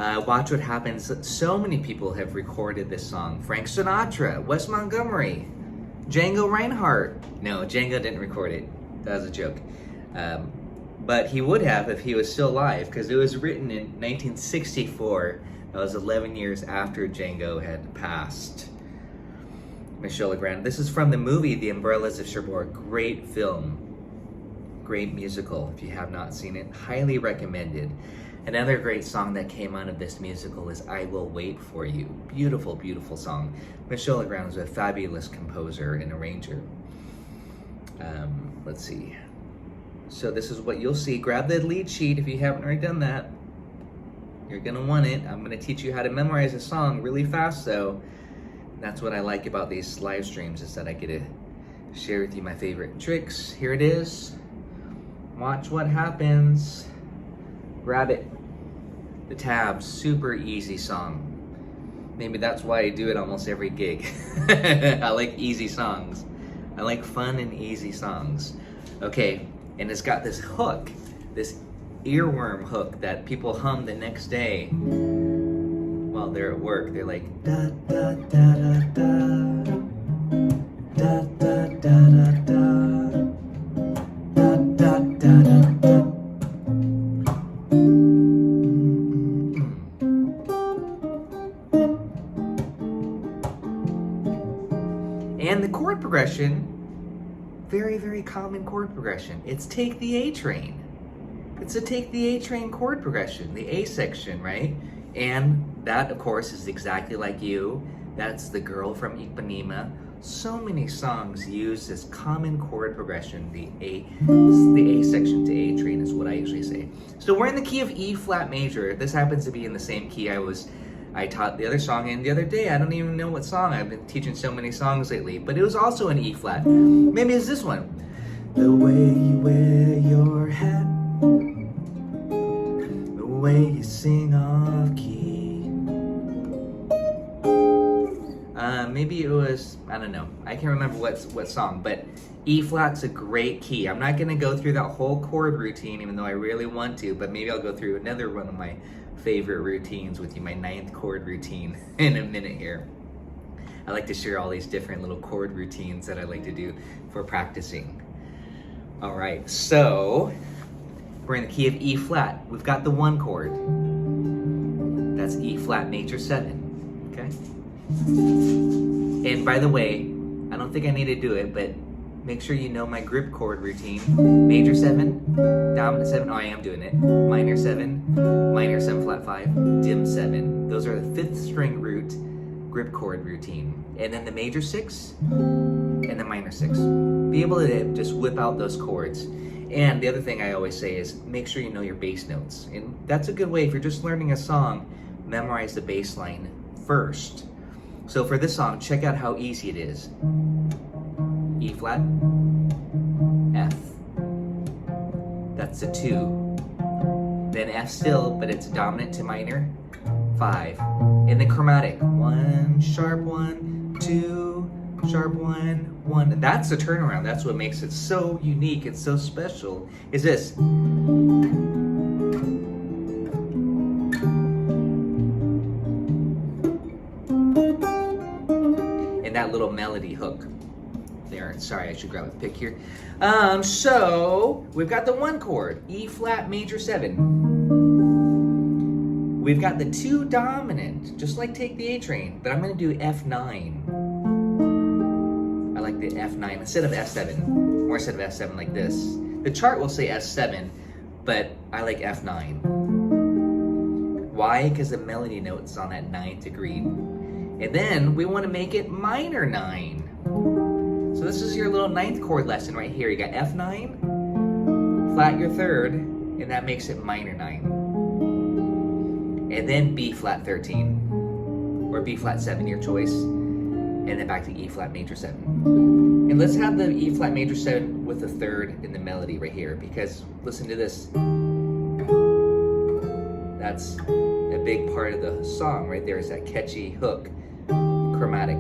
Watch What Happens. So many people have recorded this song. Frank Sinatra, Wes Montgomery, Django Reinhardt. No, Django didn't record it. That was a joke. But he would have if he was still alive, because it was written in 1964. That was 11 years after Django had passed. Michel Legrand. This is from the movie The Umbrellas of Cherbourg. Great film. Great musical. If you have not seen it, highly recommended. Another great song that came out of this musical is I Will Wait For You. Beautiful, beautiful song. Michel Legrand was a fabulous composer and arranger. Let's see. So this is what you'll see. Grab the lead sheet if you haven't already done that. You're gonna want it. I'm gonna teach you how to memorize a song really fast though. That's what I like about these live streams, is that I get to share with you my favorite tricks. Here it is. Watch What Happens. Grab it. The tabs, super easy song. Maybe that's why I do it almost every gig. I like easy songs. I like fun and easy songs. Okay, and it's got this hook, this earworm hook that people hum the next day while they're at work. They're like, da da da da da, da da da da da, da da da da da. And the chord progression, very, very common chord progression. It's Take the A Train. It's a Take the A Train chord progression, the A section, right? And that, of course, is exactly like you. That's The Girl from Ipanema. So many songs use this common chord progression. The A section to A Train is what I usually say. So we're in the key of E flat major. This happens to be in the same key I taught the other song in the other day. I don't even know what song. I've been teaching so many songs lately, but it was also an E flat. Maybe it's this one. The way you wear your hat, the way you sing off key. Maybe it was, I don't know. I can't remember what song, but E flat's a great key. I'm not gonna go through that whole chord routine, even though I really want to, but maybe I'll go through another one of my favorite routines with you, my 9th chord routine, in a minute here. I like to share all these different little chord routines that I like to do for practicing. All right, so we're in the key of E flat. We've got the 1 chord. That's E flat major 7, okay? And by the way, I don't think I need to do it, but make sure you know my grip chord routine. Major 7, dominant 7, oh I am doing it. Minor 7, minor 7 flat 5, dim 7. Those are the 5th string root grip chord routine. And then the major 6 and the minor 6. Be able to just whip out those chords. And the other thing I always say is make sure you know your bass notes. And that's a good way, if you're just learning a song, memorize the bass line first. So for this song, check out how easy it is. E flat, F, that's a 2, then F still, but it's dominant to minor, 5, and the chromatic, 1, sharp 1, 2, sharp 1, 1. That's the turnaround. That's what makes it so unique and so special, is this. And that little melody hook. There, sorry, I should grab a pick here. So we've got the 1 chord, E flat major 7. We've got the 2 dominant, just like Take the A Train, but I'm gonna do F9. I like the F9 instead of F7, or instead of F7 like this. The chart will say S7, but I like F9. Why? Because the melody note's on that 9th degree. And then we want to make it minor 9. So this is your little 9th chord lesson right here. You got F9, flat your 3rd, and that makes it minor 9. And then B flat 13, or B flat 7, your choice. And then back to E flat major 7. And let's have the E flat major 7 with the 3rd in the melody right here, because listen to this. That's a big part of the song right there, is that catchy hook, chromatic,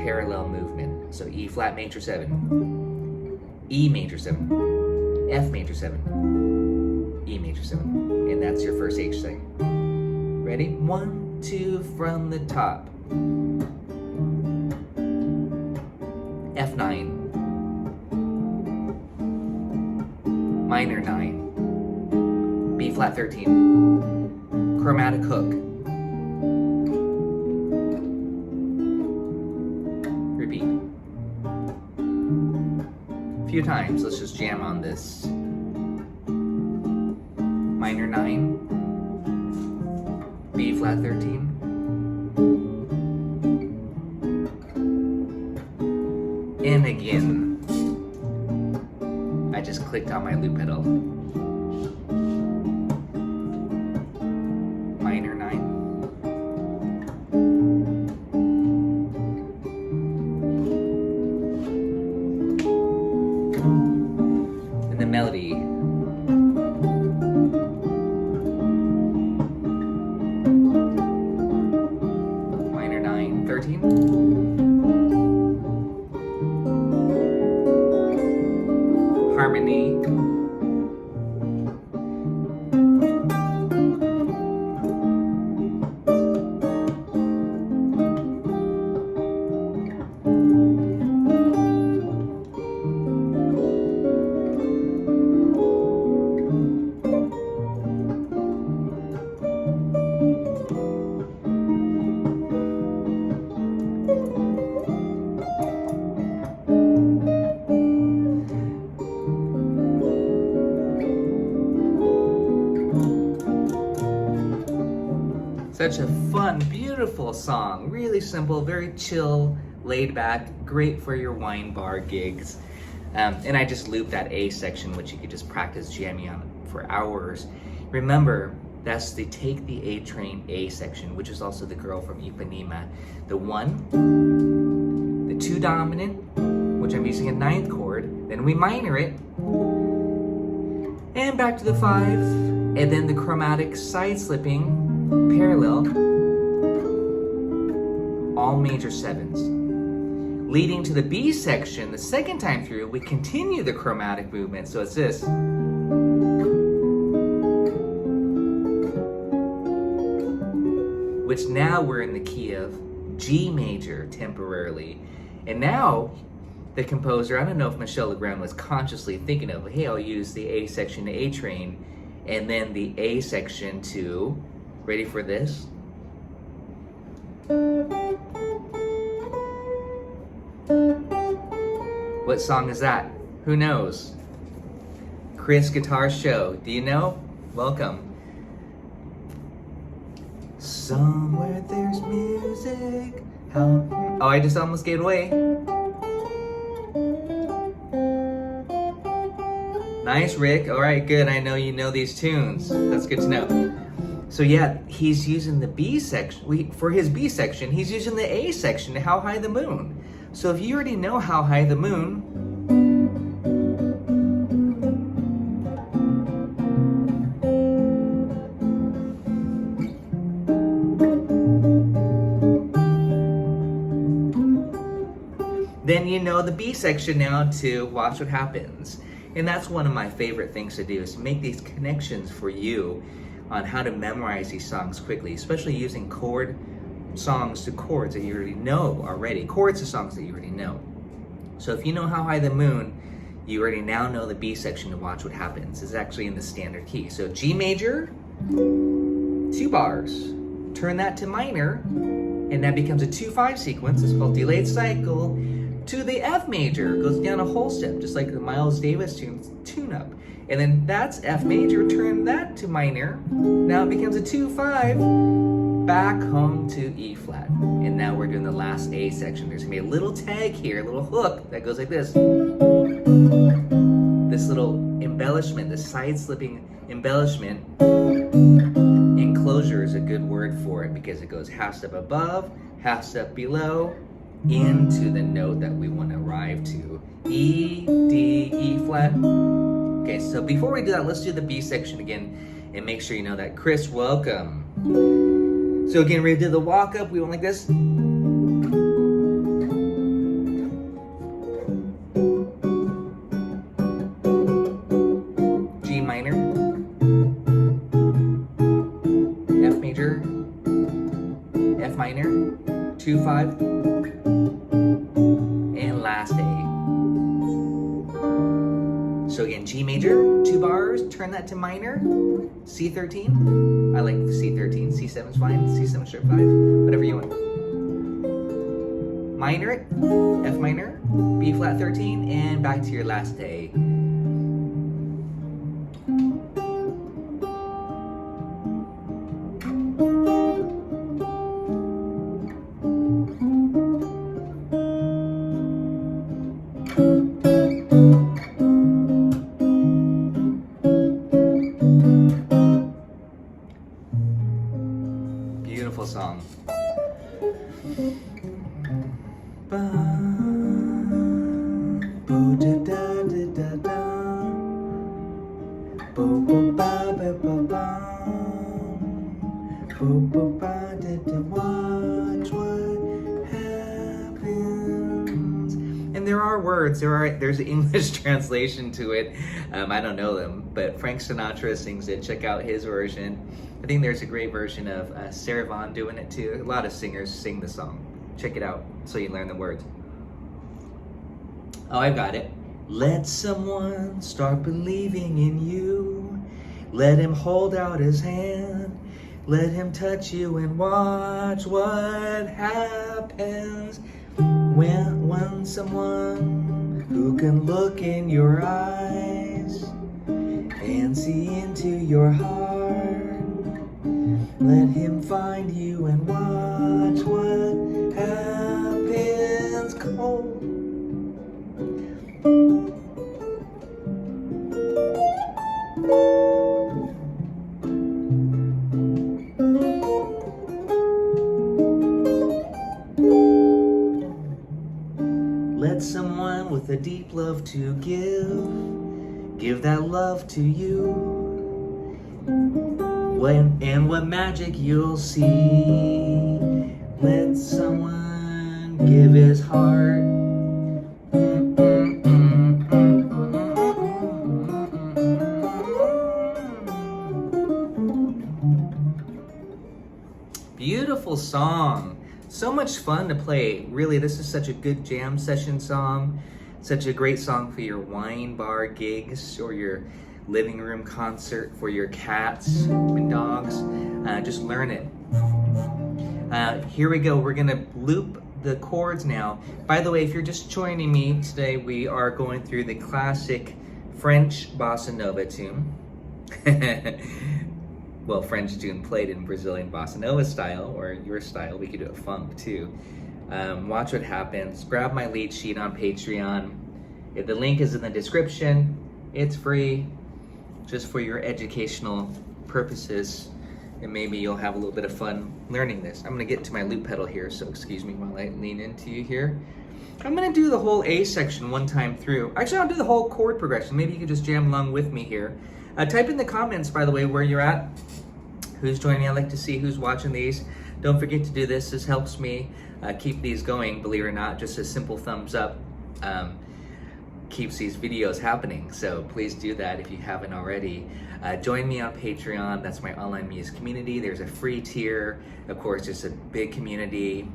parallel movement. So E flat major 7, E major 7, F major 7, E major 7, and that's your first H thing. Ready? 1, 2 from the top. F9. Minor 9. B flat 13. Chromatic hook. Repeat. A few times, let's just jam on this. Minor 9. B flat 13. And again, I just clicked on my loop pedal. Minor 9. And the melody. Minor 9, 13. Harmony. Such a fun, beautiful song. Really simple, very chill, laid back, great for your wine bar gigs. And I just looped that A section, which you could just practice jamming on for hours. Remember, that's the Take the A Train A section, which is also the girl from Ipanema. The 1, the 2 dominant, which I'm using a 9th chord, then we minor it, and back to the 5, and then the chromatic side slipping, parallel, all major 7s. Leading to the B section, the second time through, we continue the chromatic movement. So it's this. Which now we're in the key of G major temporarily. And now the composer, I don't know if Michel Legrand was consciously thinking of, hey, I'll use the A section to A train, and then the A section to, ready for this? What song is that? Who knows? Chris Guitar Show. Do you know? Welcome. Somewhere there's music. Oh, I just almost gave it away. Nice, Rick. All right, good. I know you know these tunes. That's good to know. So yeah, he's using the B section. For his B section, he's using the A section, How High the Moon. So if you already know How High the Moon, then you know the B section now to Watch What Happens. And that's one of my favorite things to do, is to make these connections for you on how to memorize these songs quickly, especially using chord songs to chords that you already know already, chords to songs that you already know. So if you know How High the Moon, you already now know the B section to Watch What Happens. It's actually in the standard key. So G major, 2 bars. Turn that to minor, and that becomes a 2-5 sequence. It's called delayed cycle. To the F major, goes down a whole step, just like the Miles Davis tune-up. And then that's F major, turn that to minor. Now it becomes a 2-5, back home to E flat. And now we're doing the last A section. There's gonna be a little tag here, a little hook that goes like this. This little embellishment, the side slipping embellishment. Enclosure is a good word for it because it goes half step above, half step below, into the note that we want to arrive to. E, D, E flat. Okay, so before we do that, let's do the B section again and make sure you know that. Chris, welcome. So again, we did the walk up, we went like this. G minor. F minor, 2-5, and last A. So again, G major, 2 bars, turn that to minor, C13. I like C13, C7's fine, C7 sharp 5, whatever you want. Minor it, F minor, B flat 13, and back to your last A. Beautiful song. Watch what happens. And there are words. There's an English translation to it. I don't know them, but Frank Sinatra sings it. Check out his version. I think there's a great version of Sarah Vaughan doing it too. A lot of singers sing the song. Check it out so you learn the words. Oh, I've got it. Let someone start believing in you. Let him hold out his hand. Let him touch you and watch what happens when someone who can look in your eyes and see into your heart. Let him find you and watch what happens. Cold. Let someone with a deep love to give that love to you. And what magic you'll see. Let someone give his heart. Beautiful song. So much fun to play. Really, this is such a good jam session song. Such a great song for your wine bar gigs or your living room concert for your cats and dogs. Just learn it. Here we go. We're gonna loop the chords now. By the way, if you're just joining me today, we are going through the classic French bossa nova tune. Well, French tune played in Brazilian bossa nova style, or your style. We could do it funk too. Watch what happens. Grab my lead sheet on Patreon. The link is in the description. It's free, just for your educational purposes, and maybe you'll have a little bit of fun learning this. I'm gonna get to my loop pedal here, so excuse me while I lean into you here. I'm gonna do the whole A section one time through. Actually, I'll do the whole chord progression. Maybe you can just jam along with me here. Type in the comments, by the way, where you're at, who's joining me. I like to see who's watching these. Don't forget to do this. This helps me keep these going, believe it or not. Just a simple thumbs up keeps these videos happening. So please do that if you haven't already. Join me on Patreon. That's my online music community. There's a free tier. Of course, it's a big community.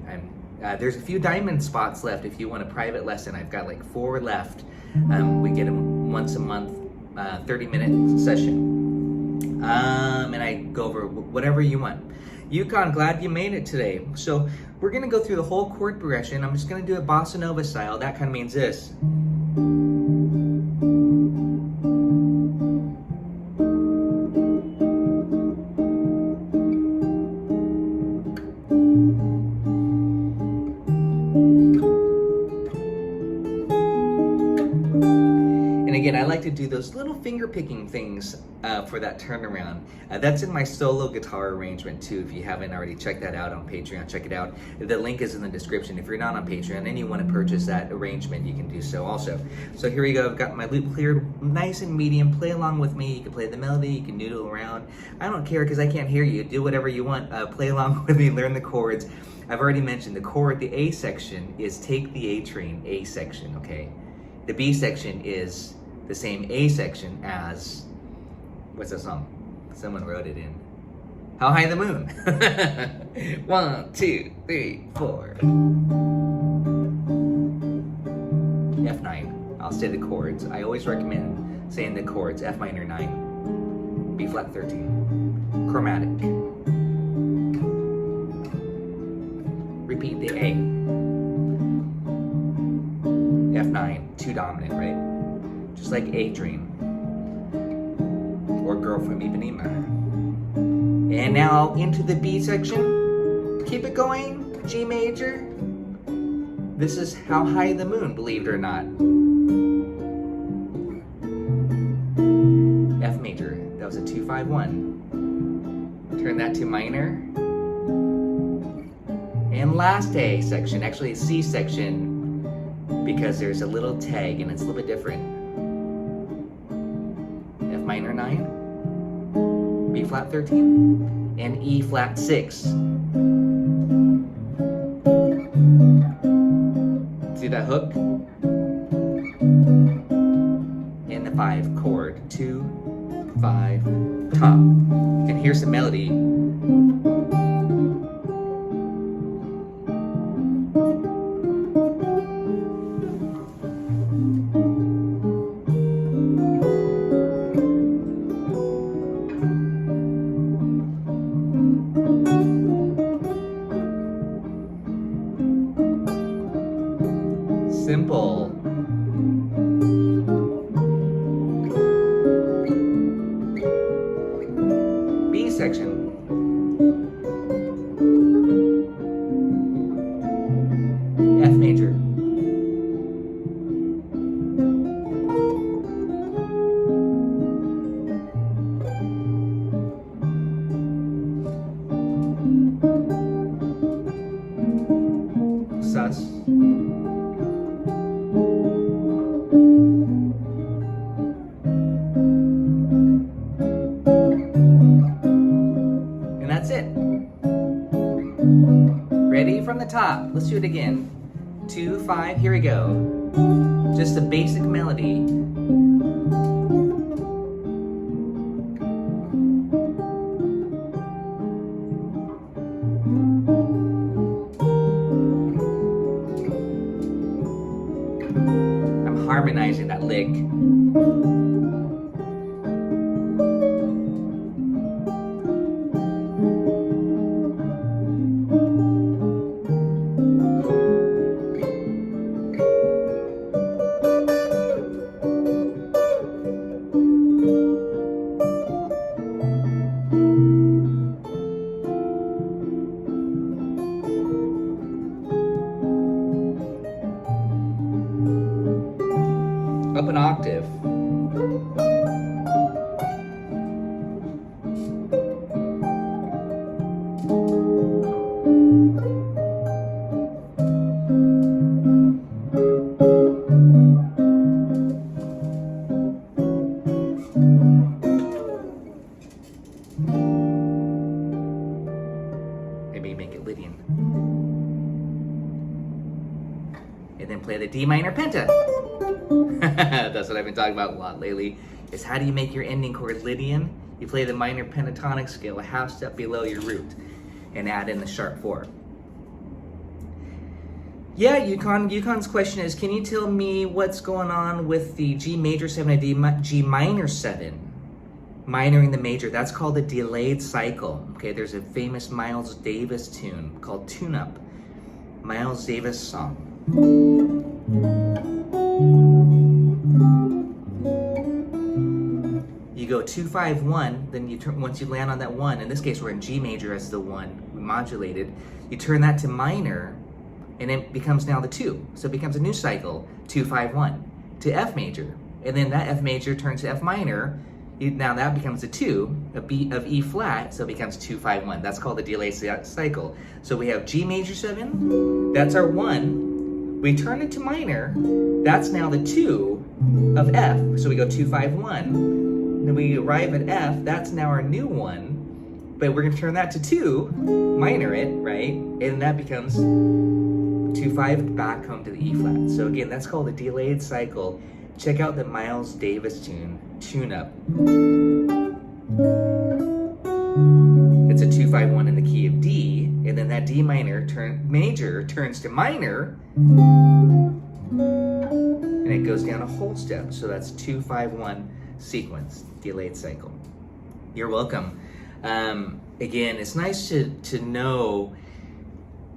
There's a few diamond spots left if you want a private lesson. I've got like 4 left. We get them once a month. 30-minute session, and I go over whatever you want. Yukon, glad you made it today. So we're gonna go through the whole chord progression. I'm just gonna do it bossa nova style. That kind of means this. Again, I like to do those little finger picking things for that turnaround. That's in my solo guitar arrangement too. If you haven't already checked that out on Patreon, check it out. The link is in the description. If you're not on Patreon and you want to purchase that arrangement, you can do so also. So here we go. I've got my loop cleared nice and medium. Play along with me. You can play the melody. You can noodle around. I don't care because I can't hear you. Do whatever you want. Play along with me. Learn the chords. I've already mentioned the chord. The A section is take the A train. A section, okay? The B section is the same A section as, what's that song? Someone wrote it in. How high the moon? 1, 2, 3, 4. F9. I'll say the chords. I always recommend saying the chords. F minor 9, B flat 13. Chromatic. Repeat the A. F9, 2 dominant, right? Just like A Dream. Or Girl from Ipanema. And now into the B section. Keep it going, G major. This is How High the Moon, believe it or not. F major, that was a 2-5-1. Turn that to minor. And last A section, actually C section, because there's a little tag and it's a little bit different. F minor 9, B flat 13, and E flat 6. See that hook? And the 5 chord, 2, 5, top. And here's the melody. Simple. B section. F major. Sus. That's it. Ready from the top. Let's do it again. 2, 5, here we go. Just a basic melody. I'm harmonizing that lick. Up an octave. Maybe make it Lydian. And then play the D minor penta. That's what I've been talking about a lot lately, is how do you make your ending chord Lydian? You play the minor pentatonic scale a half step below your root and add in the sharp 4. Yeah, Yukon's question is, can you tell me what's going on with the G major 7 and G minor 7? Minoring the major, that's called a delayed cycle. Okay, there's a famous Miles Davis tune called Tune Up. Miles Davis song. You go 2, 5, 1, then you turn, once you land on that 1, in this case we're in G major as the 1, we modulated, you turn that to minor, and it becomes now the 2. So it becomes a new cycle, 2, 5, 1, to F major. And then that F major turns to F minor, now that becomes a 2 of E flat, so it becomes 2, 5, 1. That's called the delay cycle. So we have G major 7, that's our 1. We turn it to minor, that's now the 2 of F. So we go 2, 5, 1. Then we arrive at F, that's now our new 1. But we're gonna turn that to 2, minor it, right? And that becomes 2, 5, back home to the E flat. So again, that's called a delayed cycle. Check out the Miles Davis tune, Tune Up. It's a 2-5-1 in the key of D, and then that D major turns to minor, and it goes down a whole step. So that's 2-5-1 sequence, delayed cycle. You're welcome. Again, it's nice to know,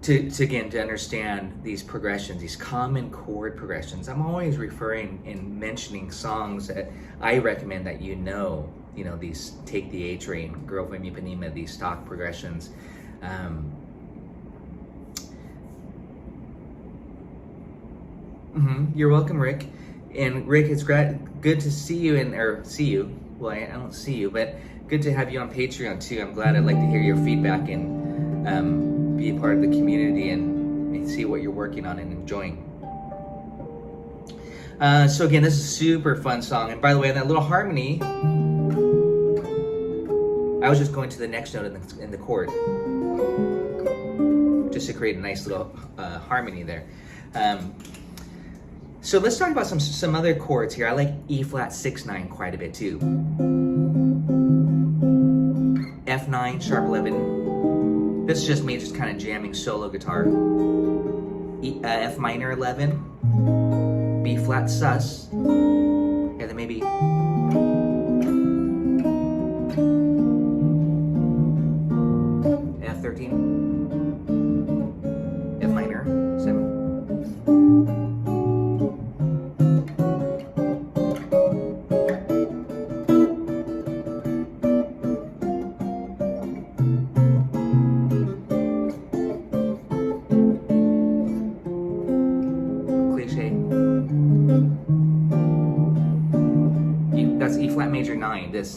to understand these progressions, these common chord progressions. I'm always referring and mentioning songs that I recommend that these Take the A Train, Girl from Ipanema, these stock progressions. You're welcome, Rick. And Rick, it's good to see you, well, I don't see you, but good to have you on Patreon too. I'm glad. I'd like to hear your feedback and be a part of the community and see what you're working on and enjoying. So again, this is a super fun song. And by the way, that little harmony, I was just going to the next note in the chord, just to create a nice little harmony there. So let's talk about some other chords here. I like E flat 6-9 quite a bit too. F9, sharp 11. This is just me just kind of jamming solo guitar. F minor 11. B flat sus. And then maybe F13. F minor 7. That's E flat major 9, that's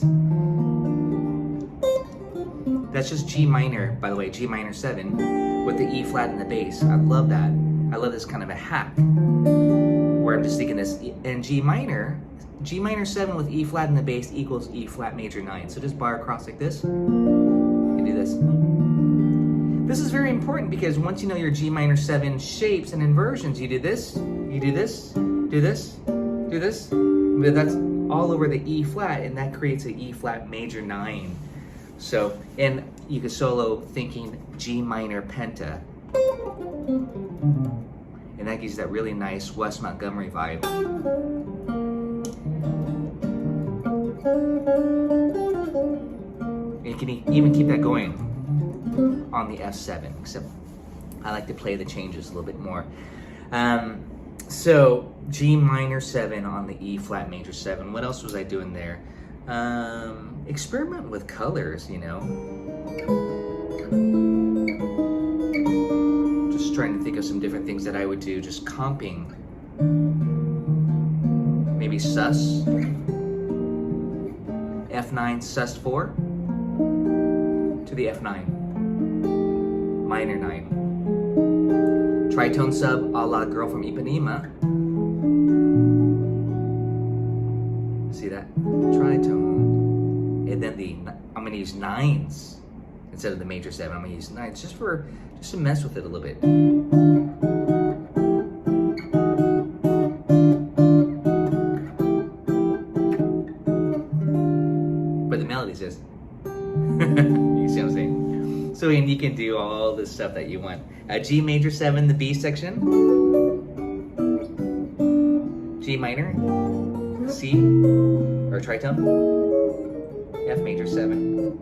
just G minor, by the way, G minor 7 with the E flat in the bass. I love that. I love this kind of a hack where I'm just thinking this, and G minor 7 with E flat in the bass equals E flat major 9. So just bar across like this, and do this. This is very important because once you know your G minor 7 shapes and inversions, you do this, you do this, do this, do this, but that's all over the E flat, and that creates an E flat major 9. So, and you could solo thinking G minor penta, and that gives you that really nice Wes Montgomery vibe. And you can even keep that going on the F7, except I like to play the changes a little bit more. So G minor 7 on the E flat major 7. What else was I doing there? Experiment with colors, Just trying to think of some different things that I would do, just comping. Maybe sus. F9 sus 4 to the F9. Minor 9. Tritone sub a la Girl from Ipanema. See that? Tritone. And then I'm going to use 9s instead of the major 7. I'm going to use 9s just to mess with it a little bit. But the melody's just you see what I'm saying? So and you can do all the stuff that you want. G major 7, the B section. G minor, C, or tritone. F major 7.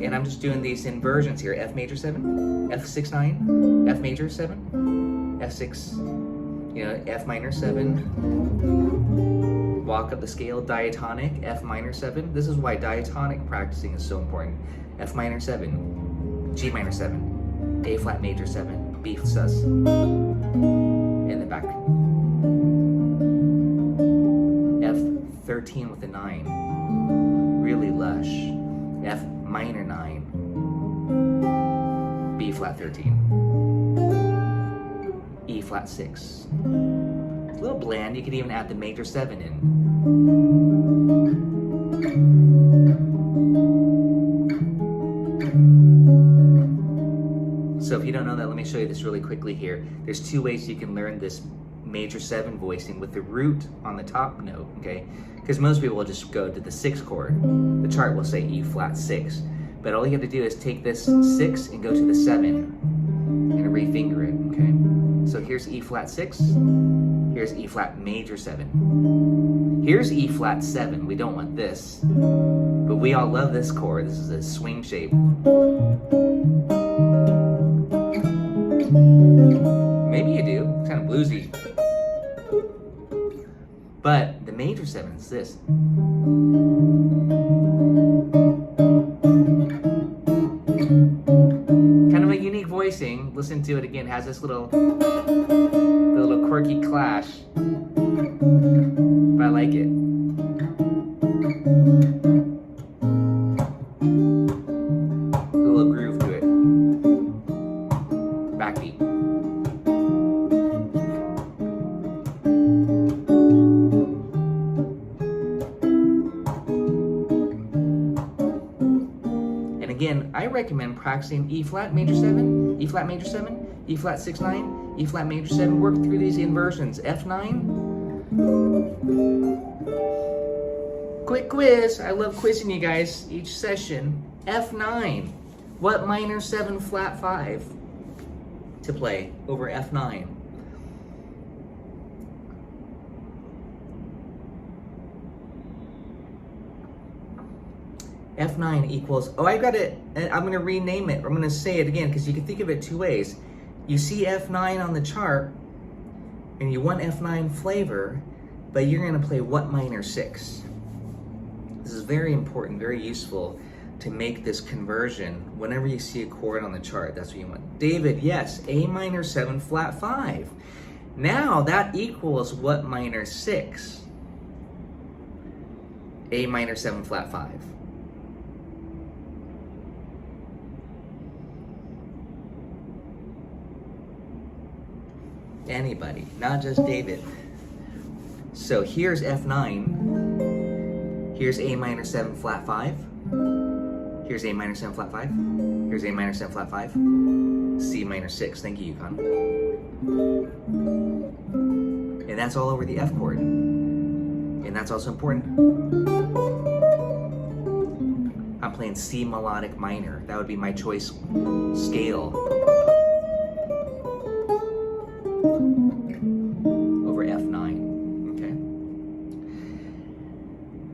And I'm just doing these inversions here. F major 7, F6 9, F major 7, F6, F minor 7. Walk up the scale, diatonic, F minor 7. This is why diatonic practicing is so important. F minor 7, G minor 7, A flat major 7, B sus, and then back. F13 with a 9, really lush. F minor 9, B flat 13, E flat 6. It's a little bland. You could even add the major 7 in. So if you don't know that, let me show you this really quickly here. There's 2 ways you can learn this major 7 voicing with the root on the top note, okay? Because most people will just go to the 6th chord. The chart will say E flat 6. But all you have to do is take this 6 and go to the 7 and refinger it, okay? So here's E flat 6, here's E flat major 7. Here's E flat 7, we don't want this. But we all love this chord, this is a swing shape. Maybe you do, it's kind of bluesy. But the major 7 is this. Kind of a unique voicing. Listen to it again. Has this little quirky clash. But I like it. A little groove to it. Backbeat. Again, I recommend practicing E flat major 7, E flat major 7, E flat 6 9, E flat major 7. Work through these inversions. F9. Quick quiz. I love quizzing you guys each session. F9. What minor 7 flat 5 to play over F9? F9 equals, oh, I got it, I'm going to rename it. I'm going to say it again because you can think of it two ways. You see F9 on the chart and you want F9 flavor, but you're going to play what minor 6? This is very important, very useful to make this conversion. Whenever you see a chord on the chart, that's what you want. David, yes, A minor 7 flat 5. Now that equals what minor 6? A minor 7 flat 5. Anybody, not just David. So here's F9. Here's A minor 7 flat 5. Here's A minor 7 flat 5. Here's A minor 7 flat 5. C minor 6. Thank you, Yukon. And that's all over the F chord. And that's also important. I'm playing C melodic minor. That would be my choice scale. Over F9, okay?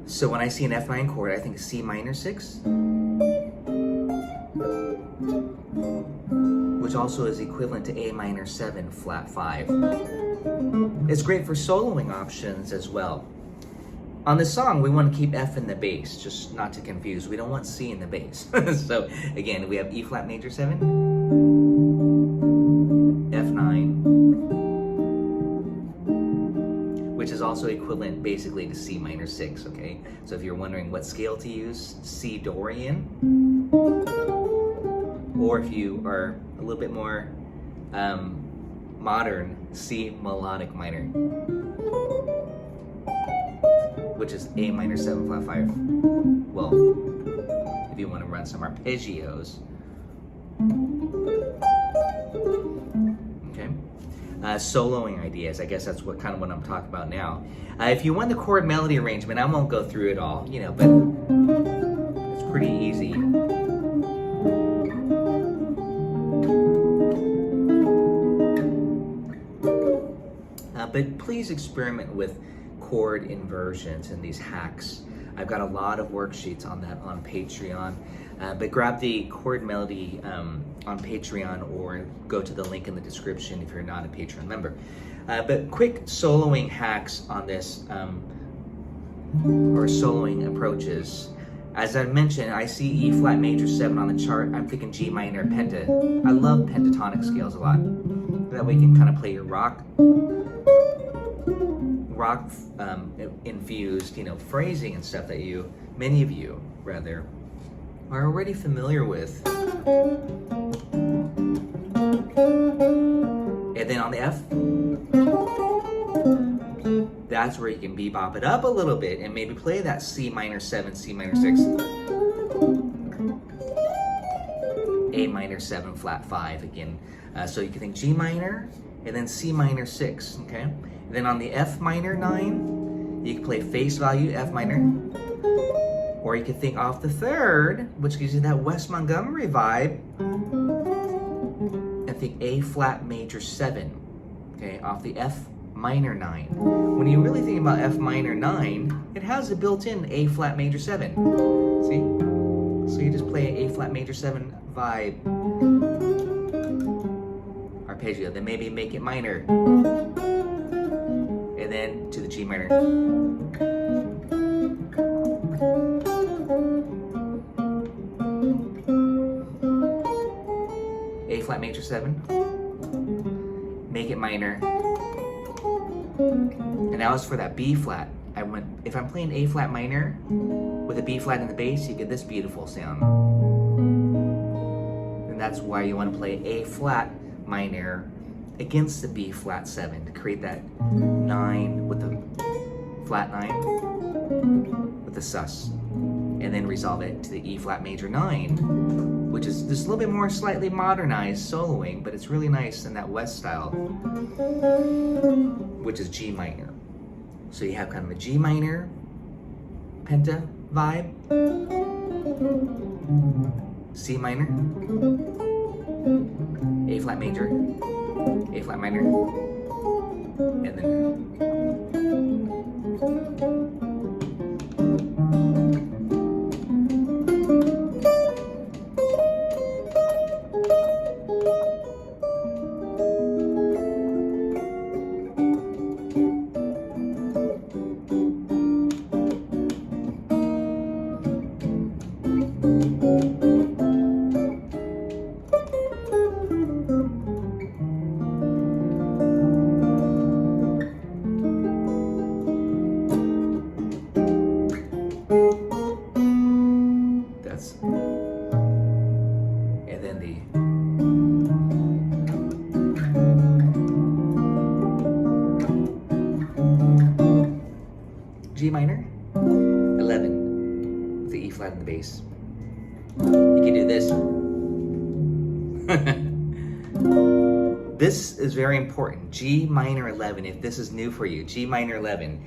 So when I see an F9 chord, I think C minor 6, which also is equivalent to A minor 7 flat 5. It's great for soloing options as well. On this song, we want to keep F in the bass, just not to confuse. We don't want C in the bass. So again, we have E flat major 7, F9, which is also equivalent basically to C minor 6, okay? So if you're wondering what scale to use, C Dorian, or if you are a little bit more modern, C melodic minor, which is A minor 7 flat 5. Well, if you want to run some arpeggios. Okay. Soloing ideas, I guess that's what I'm talking about now. If you want the chord melody arrangement, I won't go through it all, you know, but it's pretty easy. But please experiment with chord inversions and these hacks. I've got a lot of worksheets on that on Patreon. But grab the chord melody on Patreon or go to the link in the description if you're not a Patreon member. But quick soloing hacks on this, or soloing approaches. As I mentioned, I see E flat major 7 on the chart. I'm thinking G minor penta. I love pentatonic scales a lot. That way you can kind of play your rock infused, you know, phrasing and stuff that many of you rather, are already familiar with. And then on the F, that's where you can bebop it up a little bit and maybe play that C minor 7, C minor 6, A minor 7 flat 5 again. So you can think G minor and then C minor 6, okay? And then on the F minor 9, you can play face value F minor, or Or you could think off the third, which gives you that West Montgomery vibe, and think A flat major 7, okay, off the F minor 9. When you really think about F minor 9, it has a built-in A flat major 7. See? So you just play an A flat major 7 vibe, arpeggio, then maybe make it minor, and then to the G minor. A flat major 7, make it minor, and now as for that B flat, if I'm playing A flat minor with a B flat in the bass, you get this beautiful sound. And that's why you want to play A flat minor against the B flat 7 to create that 9 with the flat 9 with the sus, and then resolve it to the E flat major 9, which is just a little bit more slightly modernized soloing, but it's really nice in that West style, which is G minor. So you have kind of a G minor penta vibe, C minor, A flat major, A flat minor, and then G minor, 11 with the E flat in the bass. You can do this. This is very important. G minor 11, if this is new for you. G minor 11.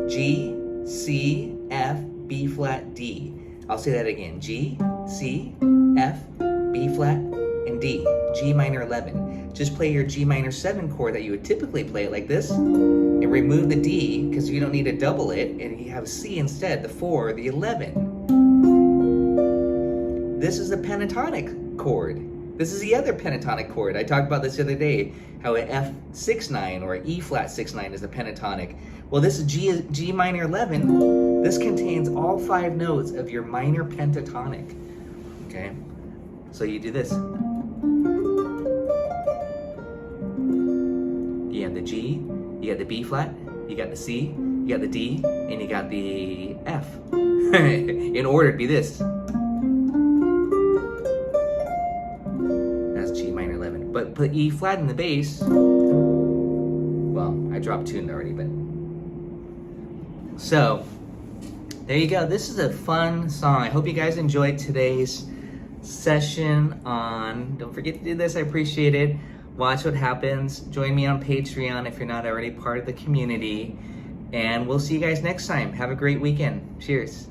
G, C, F, B flat, D. I'll say that again. G, C, F, B flat, and D. G minor 11. Just play your G minor 7 chord that you would typically play it like this, and remove the D because you don't need to double it, and you have a C instead, the 4, the 11. This is a pentatonic chord. This is the other pentatonic chord. I talked about this the other day, how an F6-9 or an E flat 6-9 is a pentatonic. Well, this is G minor 11. This contains all 5 notes of your minor pentatonic. Okay, so you do this. You have the G, you got the B flat, you got the C, you got the D, and you got the F. In order to be this. That's G minor 11. But put E flat in the bass. Well, I dropped tuned already, but. So, there you go. This is a fun song. I hope you guys enjoyed today's session on, don't forget to do this, I appreciate it. Watch what happens. Join me on Patreon if you're not already part of the community. And we'll see you guys next time. Have a great weekend. Cheers.